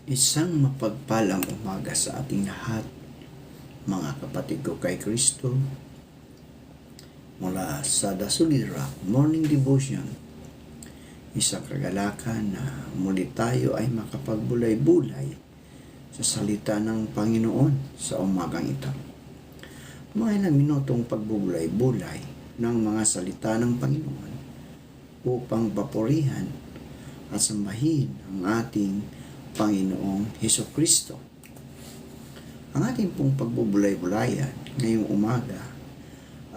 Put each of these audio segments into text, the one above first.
Isang mapagpalang umaga sa ating lahat, mga kapatid ko kay Kristo, mula sa Dasulira Morning Devotion. Isang kagalakan na muli tayo ay makapagbulay-bulay sa salita ng Panginoon sa umagang ito. Mga ilang minutong pagbubulay-bulay ng mga salita ng Panginoon upang papurihan at sambahin ang ating Panginoong Hesukristo. Ang ating pong pagbubulay-bulayan ngayong umaga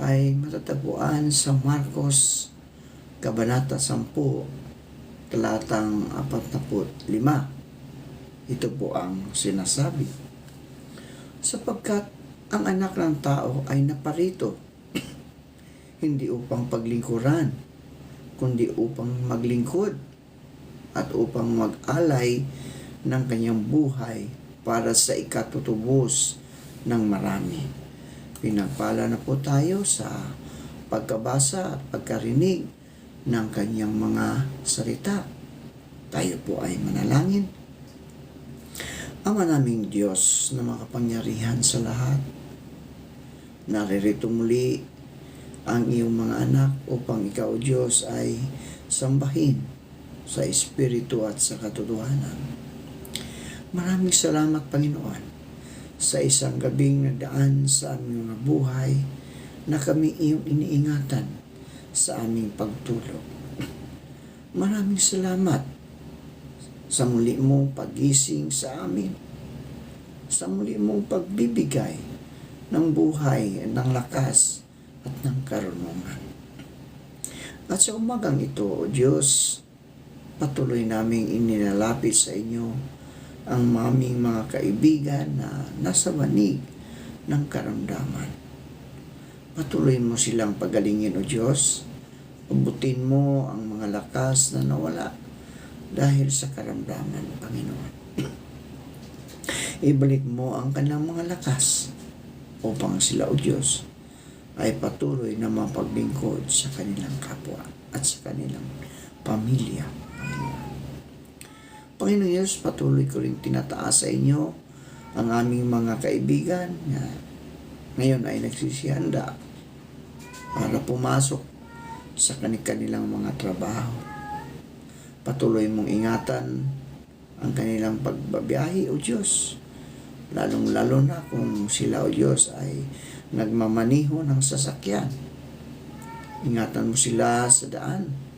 ay matatagpuan sa Marcos Kabanata 10, talatang 45. Ito po ang sinasabi. Sapagkat ang anak ng tao ay naparito, hindi upang paglingkuran, kundi upang maglingkod at upang mag-alay ng kanyang buhay para sa ikatutubos ng marami. Pinagpala na po tayo sa pagkabasa at pagkarinig ng kanyang mga salita. Tayo po ay manalangin. Ama naming Diyos na makapangyarihan sa lahat, naririto muli ang iyong mga anak upang ikaw, Diyos, ay sambahin sa Espiritu at sa katotohanan. Maraming salamat, Panginoon, sa isang gabing nagdaan sa aming mga buhay na kami iyong iniingatan sa aming pagtulog. Maraming salamat sa muli mong pagising sa amin, sa muli mong pagbibigay ng buhay, ng lakas at ng karunungan. At sa umagang ito, O Diyos, patuloy naming inilalapit sa inyo ang aming mga kaibigan na nasa manig ng karamdaman. Patuloy mo silang pagalingin, O Diyos. Abutin mo ang mga lakas na nawala dahil sa karamdaman, Panginoon. Ibalik mo ang kanilang mga lakas upang sila, O Diyos, ay patuloy na mapaglingkod sa kanilang kapwa at sa kanilang pamilya, Panginoon. Panginoon Diyos, patuloy ko rin tinataas sa inyo ang aming mga kaibigan na ngayon ay nagsisihanda para pumasok sa kanilang mga trabaho. Patuloy mong ingatan ang kanilang pagbabiyahe, O Diyos. Lalong-lalo na kung sila, O Diyos, ay nagmamaniho ng sasakyan. Ingatan mo sila sa daan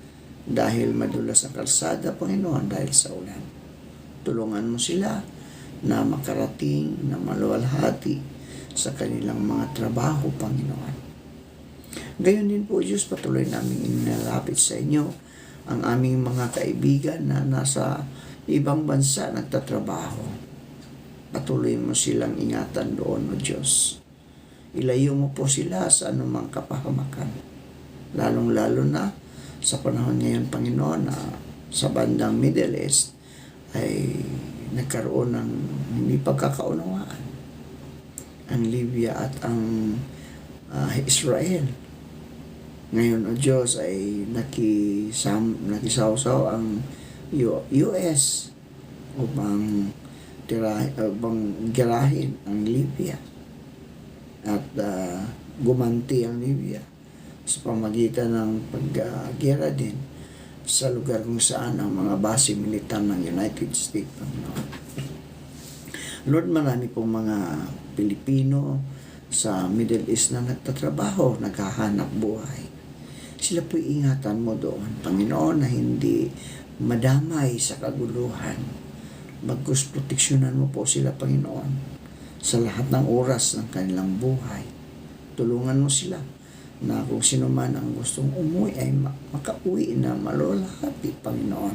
dahil madulas ang kalsada, Panginoon, dahil sa ulan. Tulungan mo sila na makarating, na maluwalhati sa kanilang mga trabaho, Panginoon. Gayon din po, Diyos, patuloy namin inilapit sa inyo ang aming mga kaibigan na nasa ibang bansa nagtatrabaho. Patuloy mo silang ingatan doon, O Diyos. Ilayo mo po sila sa anumang kapahamakan. Lalong-lalo na sa panahon ngayon, Panginoon, na sa bandang Middle East ay nagkaroon ng hindi pagkakaunawaan ang Libya at ang Israel. Ngayon, O Diyos, ay nakisawsaw ang US upang girahin ang Libya at gumanti ang Libya sa pamagitan ng paggera din sa lugar kung saan ang mga base militar ng United States. Lord, marami pong mga Pilipino sa Middle East na nagtatrabaho, naghahanap buhay. Sila po ingatan mo doon, Panginoon, na hindi madamay sa kaguluhan. Bagkus proteksyonan mo po sila, Panginoon, sa lahat ng oras ng kanilang buhay. Tulungan mo sila na kung sino man ang gustong umuwi ay makauwi na malulahati, Panginoon,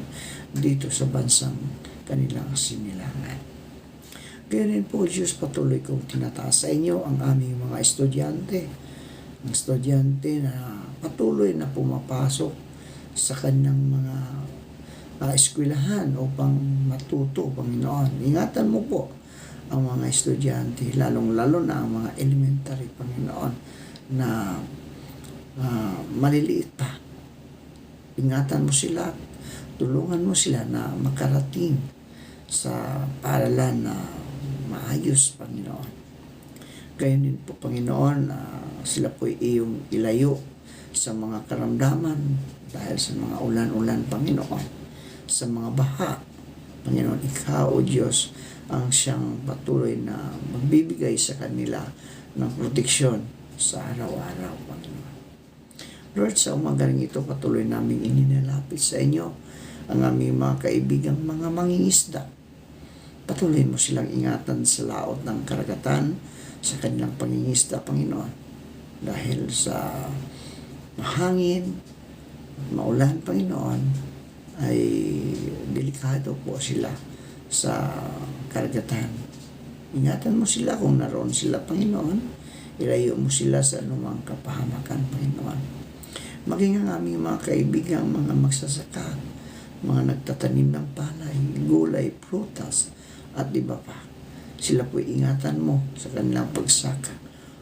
dito sa bansang kanilang sinilangan. Kaya rin po, Diyos, patuloy kong tinataas sa inyo ang aming mga estudyante. Ang estudyante na patuloy na pumapasok sa kanilang mga eskwelahan upang matuto, Panginoon. Ingatan mo po ang mga estudyante, lalong-lalo na ang mga elementary, Panginoon, na maliliit pa. Ingatan mo sila, tulungan mo sila na makarating sa paaralan na maayos, Panginoon. Gayon din po, Panginoon, sila po iyong ilayo sa mga karamdaman dahil sa mga ulan-ulan, Panginoon, sa mga baha. Panginoon, Ikaw, O Diyos, ang siyang patuloy na magbibigay sa kanila ng proteksyon sa araw-araw, Panginoon. Lord, sa umagaling ito, patuloy namin ininalapit sa inyo ang aming mga kaibigang mga mangingisda. Patuloy mo silang ingatan sa laot ng karagatan sa kanilang pangingisda, Panginoon. Dahil sa mahangin, maulan, Panginoon, ay delikado po sila sa karagatan. Ingatan mo sila kung naroon sila, Panginoon. Ilayo mo sila sa anumang kapahamakan, Panginoon. Maging ang aming mga kaibigang mga magsasaka, mga nagtatanim ng palay, gulay, prutas, at iba pa. Sila po ingatan mo sa kanilang pagsaka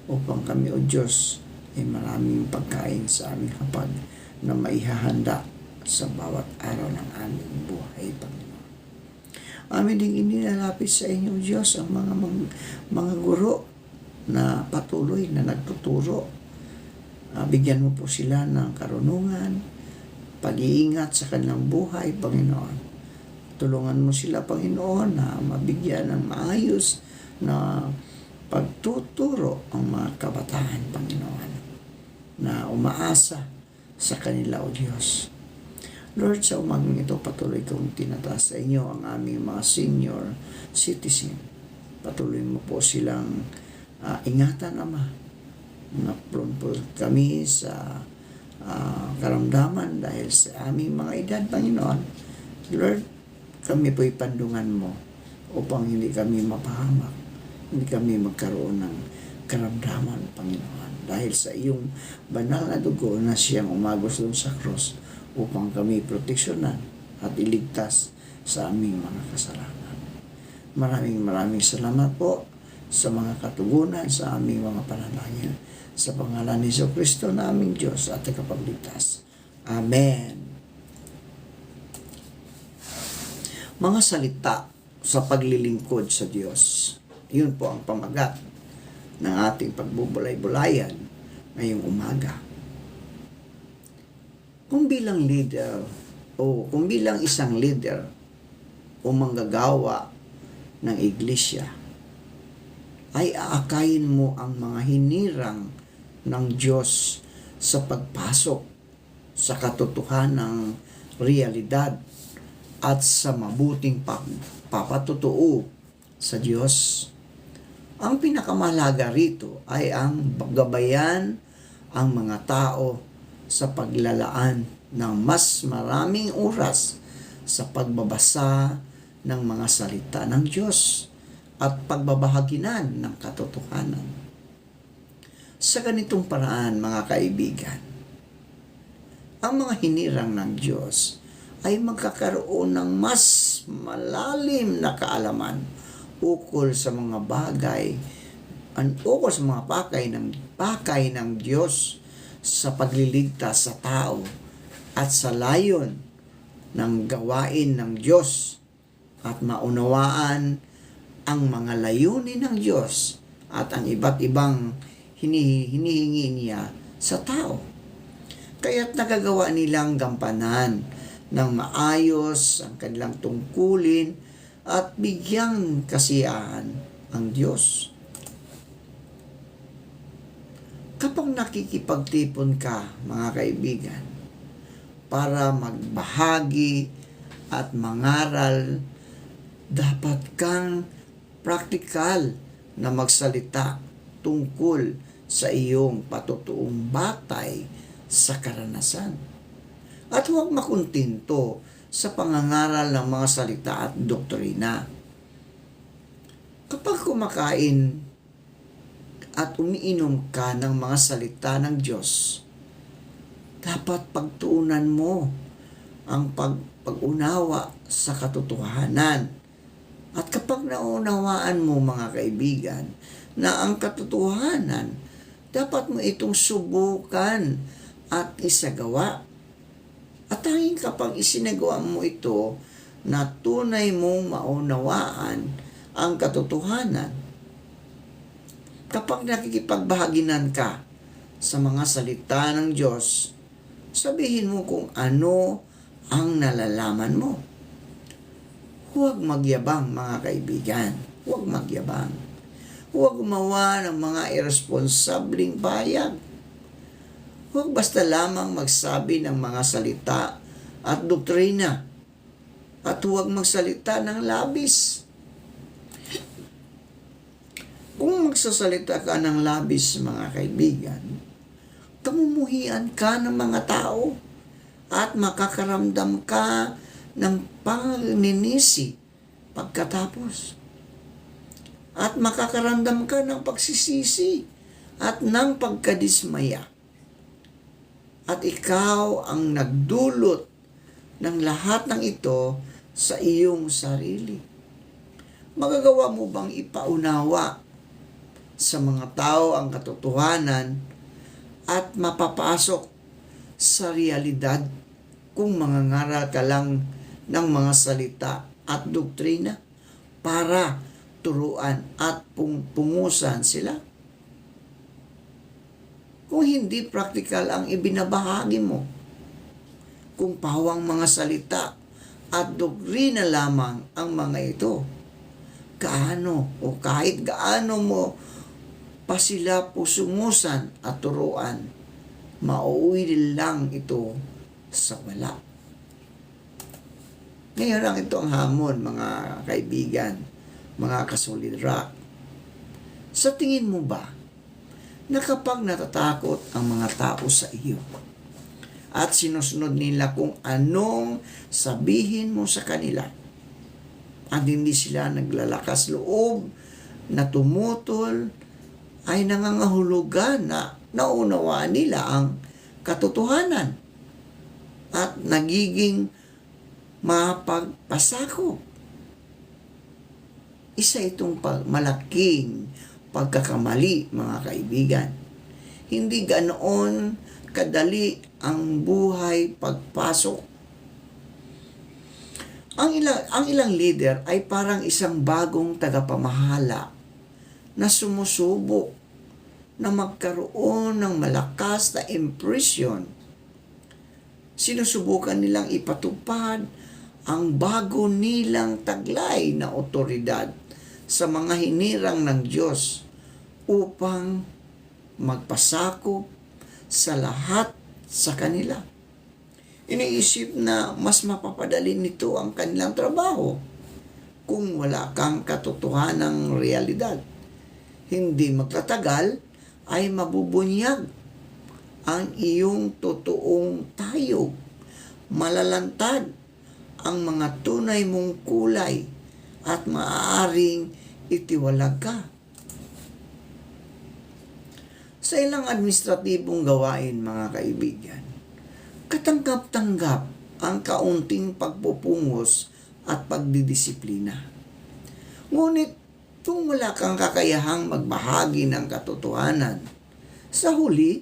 upang kami, O Diyos, ay maraming pagkain sa aming hapag na maihahanda sa bawat araw ng aming buhay, Panginoon. Amin ding inilalapit sa inyo, Diyos, ang mga guro na patuloy na nagtuturo. Bigyan mo po sila ng karunungan, pag-iingat sa kanilang buhay, Panginoon. Tulungan mo sila, Panginoon, na mabigyan ng maayos na pagtuturo ang mga kabataan, Panginoon, na umaasa sa kanila, O Diyos. Lord, sa umagang ito, patuloy kong tinataas sa inyo ang aming mga senior citizen. Patuloy mo po silang ingatan, Ama. Naprone po kami sa karamdaman dahil sa aming mga edad, Panginoon. Lord, kami po'y pandungan mo upang hindi kami mapahamak, hindi kami magkaroon ng karamdaman, Panginoon. Dahil sa iyong banal na dugo na siyang umagos doon sa krus upang kami proteksyonan at iligtas sa aming mga kasalanan. Maraming salamat po sa mga katugunan sa aming mga panalangin. Sa pangalan ni Jesucristo na aming Diyos at Tagapagligtas. Amen. Mga salita sa paglilingkod sa Diyos. Yun po ang pamagat ng ating pagbubulay-bulayan ngayong umaga. Kung bilang leader o kung bilang isang leader o manggagawa ng iglesia, ay aakayin mo ang mga hinirang ng Diyos sa pagpasok sa katotohanang realidad at sa mabuting pagpapatutuo sa Diyos. Ang pinakamahalaga rito ay ang gabayan ang mga tao sa paglalaan ng mas maraming oras sa pagbabasa ng mga salita ng Diyos at pagbabahaginan ng katotohanan. Sa ganitong paraan, mga kaibigan, ang mga hinirang ng Diyos ay magkakaroon ng mas malalim na kaalaman ukol sa mga bagay, ukol sa mga pakay ng Diyos sa pagliligtas sa tao at sa layon ng gawain ng Diyos at maunawaan ang mga layunin ng Diyos at ang iba't ibang hinihingi niya sa tao. Kaya't nagagawa nilang gampanan ng maayos ang kanilang tungkulin at bigyang kasiyahan ang Diyos. Kapag nakikipagtipon ka, mga kaibigan, para magbahagi at mangaral, dapat kang praktikal na magsalita tungkol sa iyong patutuong batay sa karanasan. At huwag makuntinto sa pangangaral ng mga salita at doktrina. Kapag kumakain at umiinom ka ng mga salita ng Diyos, dapat pagtuunan mo ang pag-unawa sa katotohanan. At kapag naunawaan mo, mga kaibigan, na ang katotohanan, dapat mo itong subukan at isagawa. At tanging kapag isinagawa mo ito, na tunay mong maunawaan ang katotohanan, kapag nakikipagbahaginan ka sa mga salita ng Diyos, sabihin mo kung ano ang nalalaman mo. Huwag magyabang, mga kaibigan. Huwag magyabang. Huwag gumawa ng mga irresponsabling pahayag. Huwag basta lamang magsabi ng mga salita at doktrina. At huwag magsalita ng labis. Kung magsasalita ka ng labis, mga kaibigan, kamumuhian ka ng mga tao at makakaramdam ka ng pagninisi pagkatapos. At makakaramdam ka ng pagsisisi at ng pagkadismaya. At ikaw ang nagdulot ng lahat ng ito sa iyong sarili. Magagawa mo bang ipaunawa sa mga tao ang katotohanan at mapapasok sa realidad kung mangangaral ka lang ng mga salita at doktrina para turuan at pungusan sila? Kung hindi praktikal ang ibinabahagi mo, kung pawang mga salita at doktrina lamang ang mga ito, gaano o kahit gaano mo pa sila pusumusan at turuan, mauuwi lang ito sa wala. Ngayon lang ito ang hamon, mga kaibigan, mga kasolidra. Sa tingin mo ba na kapag natatakot ang mga tao sa iyo at sinusunod nila kung anong sabihin mo sa kanila at hindi sila naglalakas loob na tumutol, ay nangangahulugan na naunawaan nila ang katotohanan at nagiging mapagpasakop? Isa itong malaking pagkakamali, mga kaibigan. Hindi ganoon kadali ang buhay pagpasok. Ang ilang leader ay parang isang bagong tagapamahala na sumusubok na magkaroon ng malakas na impresyon. Sinusubukan nilang ipatupad ang bago nilang taglay na otoridad sa mga hinirang ng Diyos upang magpasakop sa lahat sa kanila. Iniisip na mas mapapadali nito ang kanilang trabaho kung wala kang katotohanang realidad. Hindi magtatagal ay mabubunyag ang iyong totoong tayo. Malalantad ang mga tunay mong kulay at maaaring itiwalag ka. Sa ilang administratibong gawain, mga kaibigan, katanggap-tanggap ang kaunting pagpupungos at pagdidisiplina. Ngunit kung wala kang kakayahang magbahagi ng katotohanan, sa huli,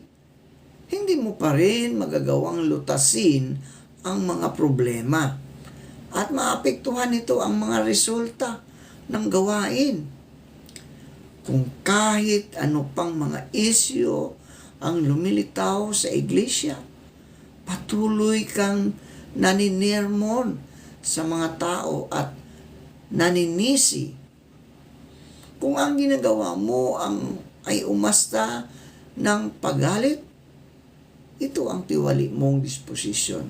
hindi mo pa rin magagawang lutasin ang mga problema at maapektuhan nito ang mga resulta ng gawain. Kung kahit ano pang mga isyu ang lumilitaw sa iglesia, patuloy kang naninirmon sa mga tao at naninisi. Kung ang ginagawa mo ay umasta ng paggalit, ito ang tiwali mong disposisyon.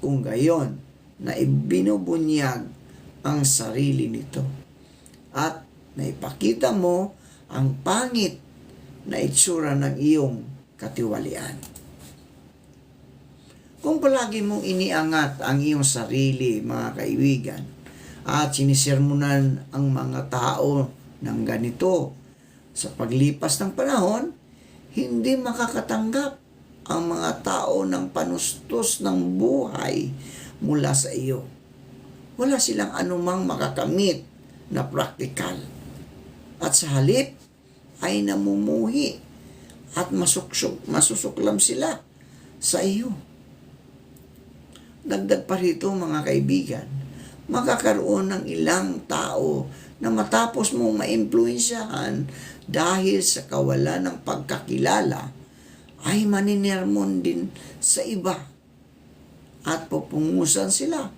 Kung gayon, na ibinubunyag ang sarili nito at naipakita mo ang pangit na itsura ng iyong katiwalian. Kung palagi mong iniangat ang iyong sarili, mga kaibigan, at sinisermonan ang mga tao ng ganito, sa paglipas ng panahon, hindi makakatanggap ang mga tao ng panustos ng buhay mula sa iyo. Wala silang anumang makakamit na praktikal. At sa halip ay namumuhi at masusuklam sila sa iyo. Dagdag pa rito mga kaibigan, makakaroon ng ilang tao na matapos mong maimpluwensyahan dahil sa kawalan ng pagkakilala, ay maninermon din sa iba at pupungusan sila.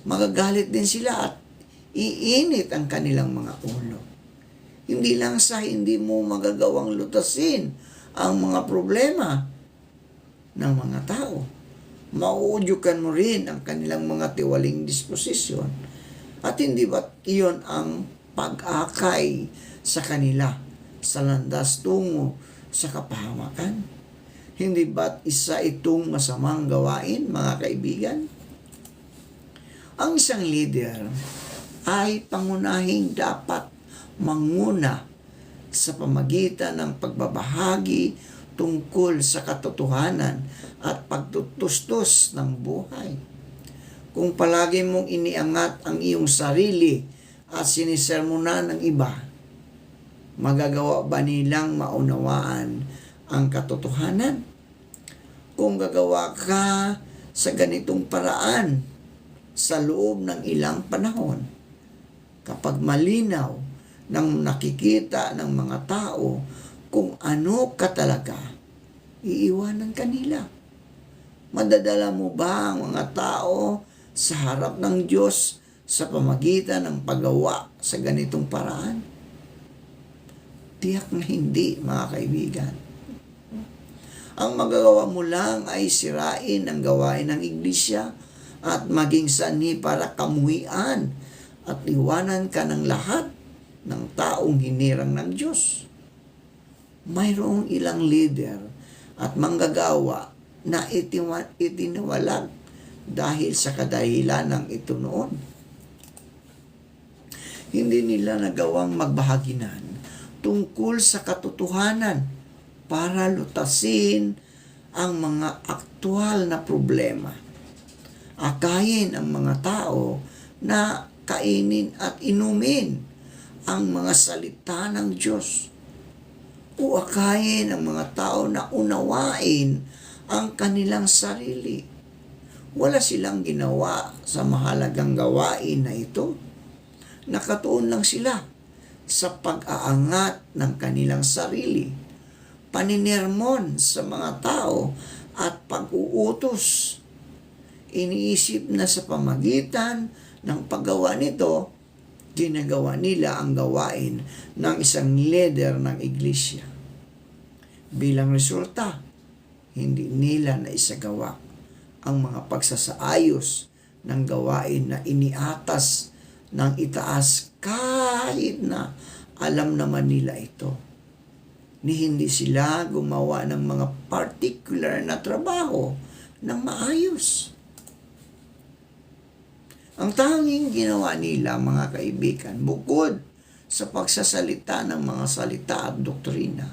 Magagalit din sila at iinit ang kanilang mga ulo. Hindi lang sa hindi mo magagawang lutasin ang mga problema ng mga tao, mauudyukan mo rin ang kanilang mga tiwaling disposisyon. At hindi ba iyon ang pag-akay sa kanila sa landas tungo sa kapahamakan? Hindi ba't isa itong masamang gawain, mga kaibigan? Ang isang leader ay pangunahing dapat manguna sa pamagitan ng pagbabahagi tungkol sa katotohanan at pagtutustos ng buhay. Kung palagi mong iniangat ang iyong sarili at sinisermonan ng iba, magagawa ba nilang maunawaan ang katotohanan? Kung gagawa ka sa ganitong paraan sa loob ng ilang panahon, kapag malinaw nang nakikita ng mga tao kung ano ka talaga, iiwanan kanila. Madadala mo ba ang mga tao sa harap ng Diyos sa pamagitan ng paggawa sa ganitong paraan? Tiyak na hindi, mga kaibigan. Ang magagawa mo lang ay sirain ang gawain ng iglesia at maging sanhi para kamuhian at iwanan ka ng lahat ng taong hinirang ng Diyos. Mayroong ilang leader at manggagawa na itinawalag dahil sa kadahilan ng ito noon. Hindi nila nagawang magbahaginan tungkol sa katotohanan para lutasin ang mga aktual na problema. Akayin ang mga tao na kainin at inumin ang mga salita ng Diyos. O akayin ang mga tao na unawain ang kanilang sarili. Wala silang ginawa sa mahalagang gawain na ito. Nakatuon lang sila sa pag-aangat ng kanilang sarili, paninirmon sa mga tao at pag-uutos. Iniisip na sa pamagitan ng paggawa nito, ginagawa nila ang gawain ng isang leader ng iglesia. Bilang resulta, hindi nila naisagawa ang mga pagsasaayos ng gawain na iniatas ng itaas kahit na alam naman nila ito. Ni hindi sila gumawa ng mga particular na trabaho ng maayos. Ang tanging ginawa nila, mga kaibigan, bukod sa pagsasalita ng mga salita at doktrina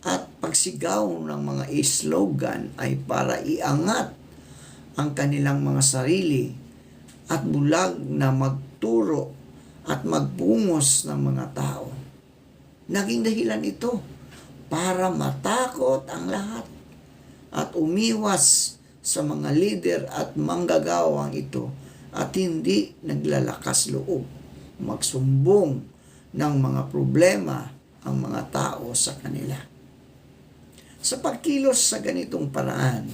at pagsigaw ng mga slogan ay para iangat ang kanilang mga sarili at bulag na magturo at magpungos ng mga tao. Naging dahilan ito para matakot ang lahat at umiwas sa mga leader at manggagawang ito at hindi naglalakas loob magsumbong ng mga problema ang mga tao sa kanila. Sa pagkilos sa ganitong paraan,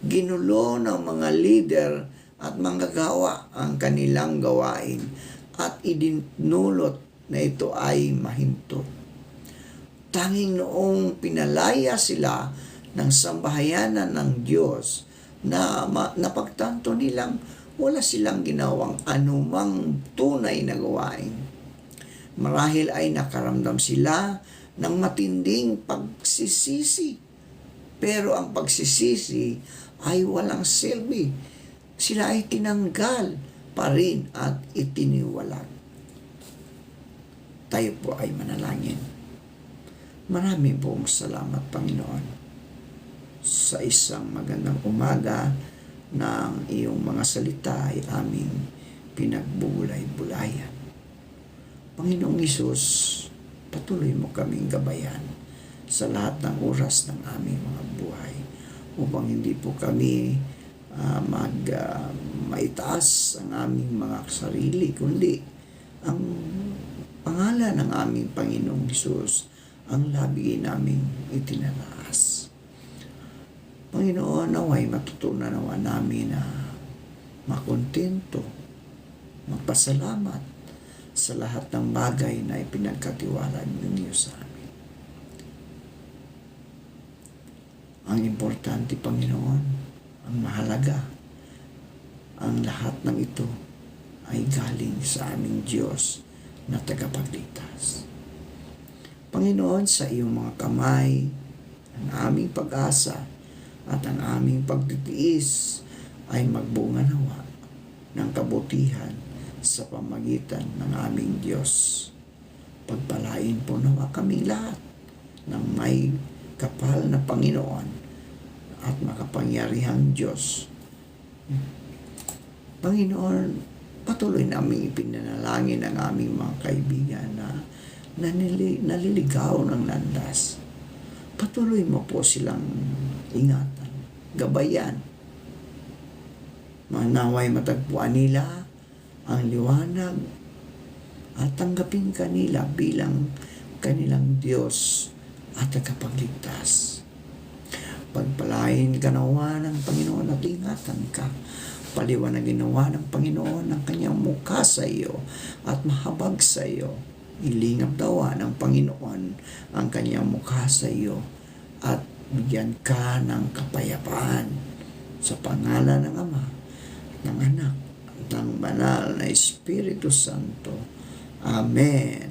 ginulo ng mga leader at manggagawa ang kanilang gawain at idinulot na ito ay mahinto. Tanging noong pinalaya sila ng sambahayanan ng Diyos na napagtanto nilang wala silang ginawang anumang tunay na gawain. Marahil ay nakaramdam sila ng matinding pagsisisi. Pero ang pagsisisi ay walang silbi. Sila ay tinanggal pa rin at itiniwalag. Tayo po ay manalangin. Maraming pong salamat, Panginoon, sa isang magandang umaga ng iyong mga salita ay aming pinagbubulay-bulayan. Panginoong Hesus, patuloy mo kaming gabayan sa lahat ng oras ng aming mga buhay upang hindi po kami maitaas ang aming mga sarili, kundi ang pangalan ng aming Panginoong Hesus ang labi naming itinataas. Panginoon, naway matutunan nawa namin na makontento, magpasalamat sa lahat ng bagay na ipinagkatiwala ninyo sa amin. Ang importante, Panginoon, ang mahalaga, ang lahat ng ito ay galing sa aming Diyos na tagapagligtas. Panginoon, sa iyong mga kamay, ang aming pag-asa at ang aming pagtitiis ay magbunga nawa ng kabutihan sa pamagitan ng aming Diyos. Pagpalain po nawa kaming lahat ng may kapal na Panginoon at makapangyarihang Diyos. Panginoon, patuloy namin ipinanalangin ang aming mga kaibigan na naliligaw ng landas. Patuloy mo po silang ingatan, gabayan. Manaway matagpuan nila ang liwanag at tanggapin kanila bilang kanilang Diyos at tagapagligtas. Pagpalain ka nawa ng Panginoon at ingatan ka. Paliwanagin nawa ng Panginoon ang kanyang mukha sa iyo at mahabag sa iyo. Ilingap dawa ng Panginoon ang kanyang mukha sa iyo at bigyan ka ng kapayapaan sa pangalan ng Ama, ng Anak, at ng Banal na Espiritu Santo. Amen.